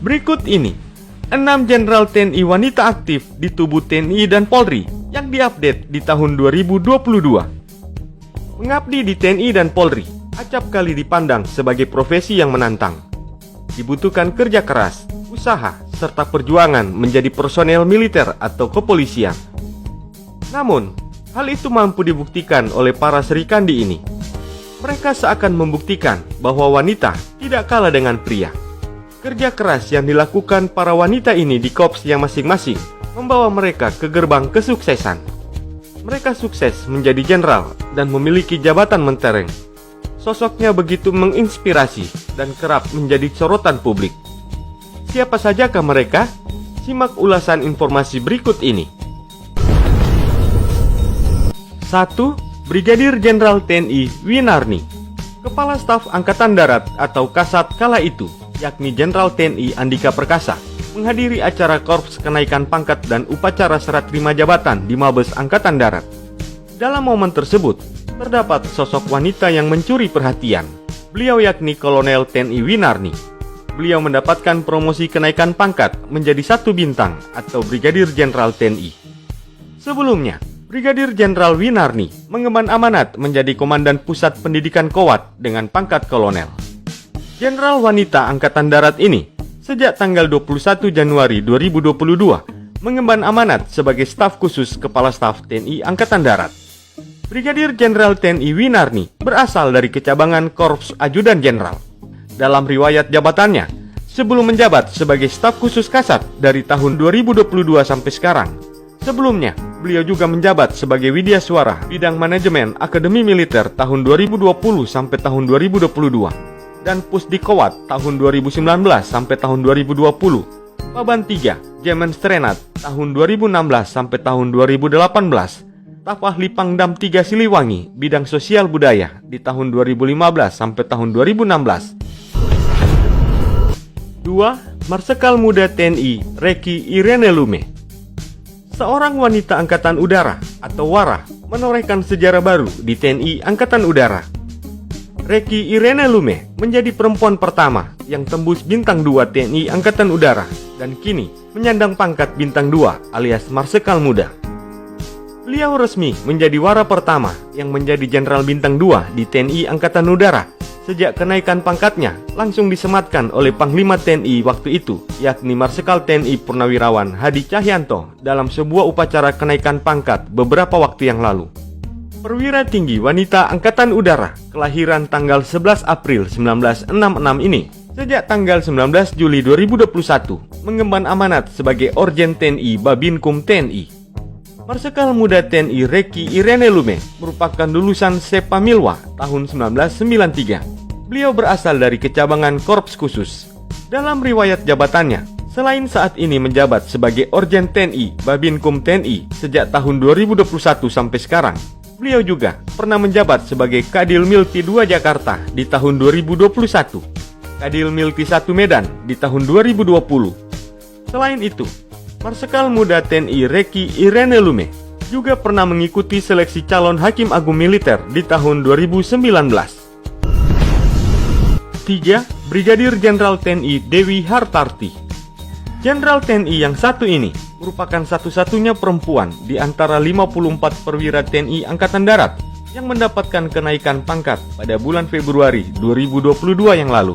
Berikut ini 6 Jenderal TNI wanita aktif di tubuh TNI dan Polri yang diupdate di tahun 2022. Mengabdi di TNI dan Polri acap kali dipandang sebagai profesi yang menantang. Dibutuhkan kerja keras, usaha, serta perjuangan menjadi personel militer atau kepolisian. Namun, hal itu mampu dibuktikan oleh para serikandi ini. Mereka seakan membuktikan bahwa wanita tidak kalah dengan pria. Kerja keras yang dilakukan para wanita ini di korps yang masing-masing membawa mereka ke gerbang kesuksesan. Mereka sukses menjadi jenderal dan memiliki jabatan mentereng. Sosoknya begitu menginspirasi dan kerap menjadi sorotan publik. Siapa sajakah mereka? Simak ulasan informasi berikut ini. 1. Brigadir Jenderal TNI Winarni, Kepala Staf Angkatan Darat atau Kasat kala itu, yakni Jenderal TNI Andika Perkasa, menghadiri acara korps kenaikan pangkat dan upacara serah terima jabatan di Mabes Angkatan Darat. Dalam momen tersebut, terdapat sosok wanita yang mencuri perhatian. Beliau yakni Kolonel TNI Winarni. Beliau mendapatkan promosi kenaikan pangkat menjadi 1 bintang atau Brigadir Jenderal TNI. Sebelumnya, Brigadir Jenderal Winarni mengemban amanat menjadi Komandan Pusat Pendidikan Kowat dengan pangkat Kolonel. Jenderal wanita Angkatan Darat ini sejak tanggal 21 Januari 2022 mengemban amanat sebagai staf khusus Kepala Staf TNI Angkatan Darat. Brigadir Jenderal TNI Winarni berasal dari kecabangan Korps Ajudan Jenderal. Dalam riwayat jabatannya, sebelum menjabat sebagai staf khusus Kasat dari tahun 2022 sampai sekarang, sebelumnya beliau juga menjabat sebagai Widyaswara Bidang Manajemen Akademi Militer tahun 2020 sampai tahun 2022 dan Pusdikowat tahun 2019 sampai tahun 2020, Paban 3 Jemenstrenat tahun 2016 sampai tahun 2018, Staf Ahli Pangdam 3 Siliwangi Bidang Sosial Budaya di tahun 2015 sampai tahun 2016. 2. Marsekal Muda TNI Reki Irene Lume, seorang wanita Angkatan Udara atau WARA, menorehkan sejarah baru di TNI Angkatan Udara. Reki Irene Lume menjadi perempuan pertama yang tembus bintang 2 TNI Angkatan Udara dan kini menyandang pangkat bintang 2 alias Marsekal Muda. Beliau resmi menjadi WARA pertama yang menjadi Jenderal Bintang 2 di TNI Angkatan Udara sejak kenaikan pangkatnya langsung disematkan oleh Panglima TNI waktu itu, yakni Marsekal TNI Purnawirawan Hadi Cahyanto dalam sebuah upacara kenaikan pangkat beberapa waktu yang lalu. Perwira tinggi wanita Angkatan Udara kelahiran tanggal 11 April 1966 ini sejak tanggal 19 Juli 2021 mengemban amanat sebagai Orjen TNI Babinkum TNI. Marsekal Muda TNI Reki Irene Lume merupakan lulusan Sepa Milwa tahun 1993. Beliau berasal dari kecabangan Korps Khusus. Dalam riwayat jabatannya, selain saat ini menjabat sebagai Orjen TNI Babinkum TNI sejak tahun 2021 sampai sekarang, beliau juga pernah menjabat sebagai Kadil Milti 2 Jakarta di tahun 2021, Kadil Milti 1 Medan di tahun 2020. Selain itu, Marsekal Muda TNI Reki Irene Lume juga pernah mengikuti seleksi calon Hakim Agung Militer di tahun 2019. 3. Brigadir Jenderal TNI Dewi Hartarti. Jenderal TNI yang satu ini merupakan satu-satunya perempuan di antara 54 perwira TNI Angkatan Darat yang mendapatkan kenaikan pangkat pada bulan Februari 2022 yang lalu.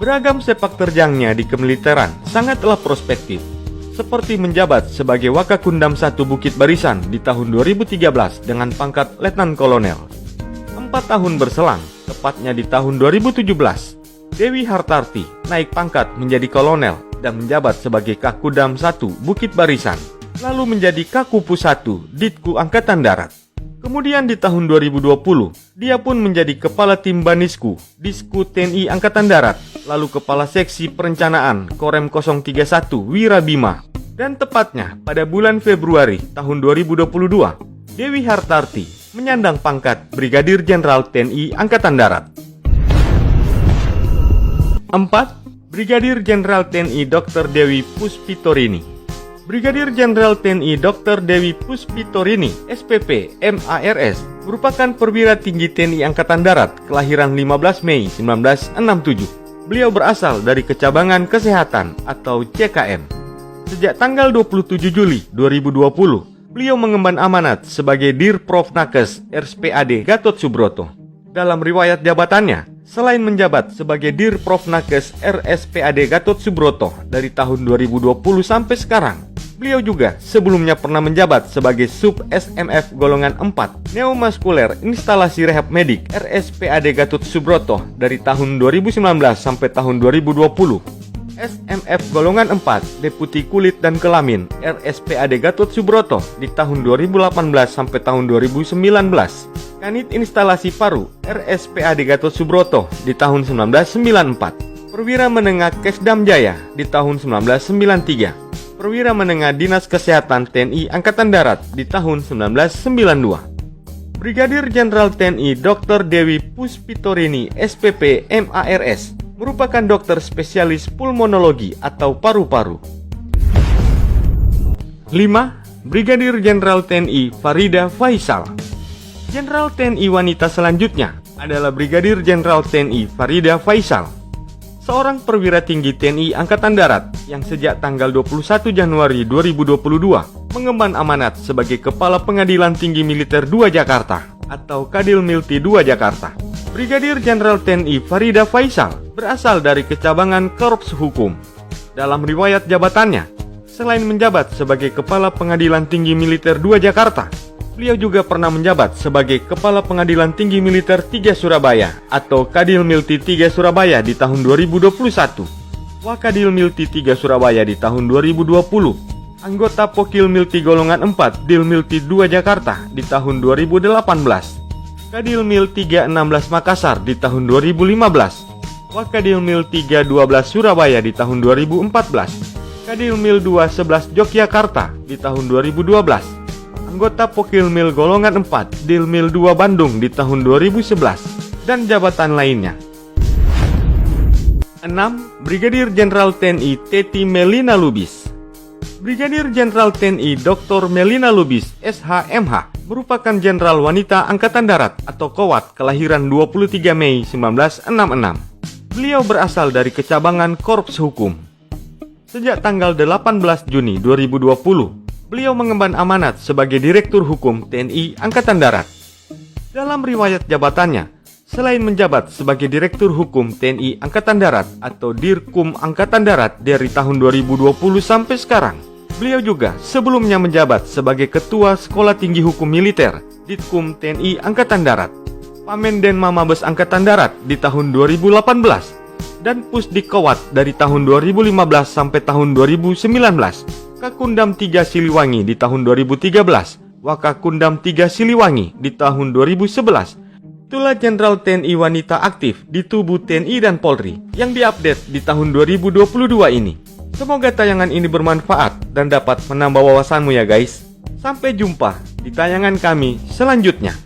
Beragam sepak terjangnya di kemiliteran sangatlah prospektif, seperti menjabat sebagai Wakakundam 1 Bukit Barisan di tahun 2013 dengan pangkat Letnan Kolonel. 4 tahun berselang, tepatnya di tahun 2017, Dewi Hartarti naik pangkat menjadi kolonel dan menjabat sebagai Kakudam 1 Bukit Barisan, lalu menjadi Kakupu 1 Ditku Angkatan Darat. Kemudian di tahun 2020, dia pun menjadi Kepala Tim Banisku Disku TNI Angkatan Darat, lalu Kepala Seksi Perencanaan Korem 031 Wirabima. Dan tepatnya pada bulan Februari tahun 2022, Dewi Hartarti menyandang pangkat Brigadir Jenderal TNI Angkatan Darat. 4. Brigadir Jenderal TNI Dr. Dewi Puspitorini. Brigadir Jenderal TNI Dr. Dewi Puspitorini, SPP, MARS, merupakan perwira tinggi TNI Angkatan Darat kelahiran 15 Mei 1967. Beliau berasal dari Kecabangan Kesehatan atau CKM. Sejak tanggal 27 Juli 2020, beliau mengemban amanat sebagai Dirprofnakes RSPAD Gatot Subroto. Dalam riwayat jabatannya, selain menjabat sebagai Dirprofnakes RSPAD Gatot Subroto dari tahun 2020 sampai sekarang, beliau juga sebelumnya pernah menjabat sebagai Sub SMF Golongan 4 Neuromuskuler Instalasi Rehab Medik RSPAD Gatot Subroto dari tahun 2019 sampai tahun 2020. SMF Golongan 4 Deputi Kulit dan Kelamin RSPAD Gatot Subroto di tahun 2018 sampai tahun 2019. Kanit Instalasi Paru RSPAD Gatot Subroto di tahun 1994. Perwira Menengah Kesdam Jaya di tahun 1993. Perwira Menengah Dinas Kesehatan TNI Angkatan Darat di tahun 1992. Brigadir Jenderal TNI Dr. Dewi Puspitorini SPP MARS merupakan dokter spesialis pulmonologi atau paru-paru. 5. Brigadir Jenderal TNI Farida Faisal. Jenderal TNI wanita selanjutnya adalah Brigadir Jenderal TNI Farida Faisal, seorang perwira tinggi TNI Angkatan Darat yang sejak tanggal 21 Januari 2022 mengemban amanat sebagai Kepala Pengadilan Tinggi Militer 2 Jakarta atau Kadil Milti 2 Jakarta. Brigadir Jenderal TNI Farida Faisal berasal dari Kecabangan Korps Hukum. Dalam riwayat jabatannya, selain menjabat sebagai Kepala Pengadilan Tinggi Militer 2 Jakarta, beliau juga pernah menjabat sebagai Kepala Pengadilan Tinggi Militer 3 Surabaya atau Kadil Milti 3 Surabaya di tahun 2021, Wakadil Milti 3 Surabaya di tahun 2020, anggota Pokil Milti Golongan 4 Dil Milti 2 Jakarta di tahun 2018, Kadil Mil 316 Makassar di tahun 2015, Wakadil Mil 312 Surabaya di tahun 2014, Kadil Mil 211 Yogyakarta di tahun 2012, anggota Pokil Mil Golongan 4 Dil Mil 2 Bandung di tahun 2011, dan jabatan lainnya. 6. Brigadir Jenderal TNI Teti Melina Lubis. Brigadir Jenderal TNI Dr. Melina Lubis SH.MH merupakan jenderal wanita Angkatan Darat atau Kowat kelahiran 23 Mei 1966. Beliau berasal dari Kecabangan Korps Hukum. Sejak tanggal 18 Juni 2020, beliau mengemban amanat sebagai Direktur Hukum TNI Angkatan Darat. Dalam riwayat jabatannya, selain menjabat sebagai Direktur Hukum TNI Angkatan Darat atau Dirkum Angkatan Darat dari tahun 2020 sampai sekarang, beliau juga sebelumnya menjabat sebagai Ketua Sekolah Tinggi Hukum Militer Ditkum TNI Angkatan Darat, Pamendenma Mabes Angkatan Darat di tahun 2018, dan Pusdikowat dari tahun 2015 sampai tahun 2019, Kakundam 3 Siliwangi di tahun 2013, Wakakundam 3 Siliwangi di tahun 2011. Itulah Jenderal TNI wanita aktif di tubuh TNI dan Polri yang diupdate di tahun 2022 ini. Semoga tayangan ini bermanfaat dan dapat menambah wawasanmu ya guys. Sampai jumpa di tayangan kami selanjutnya.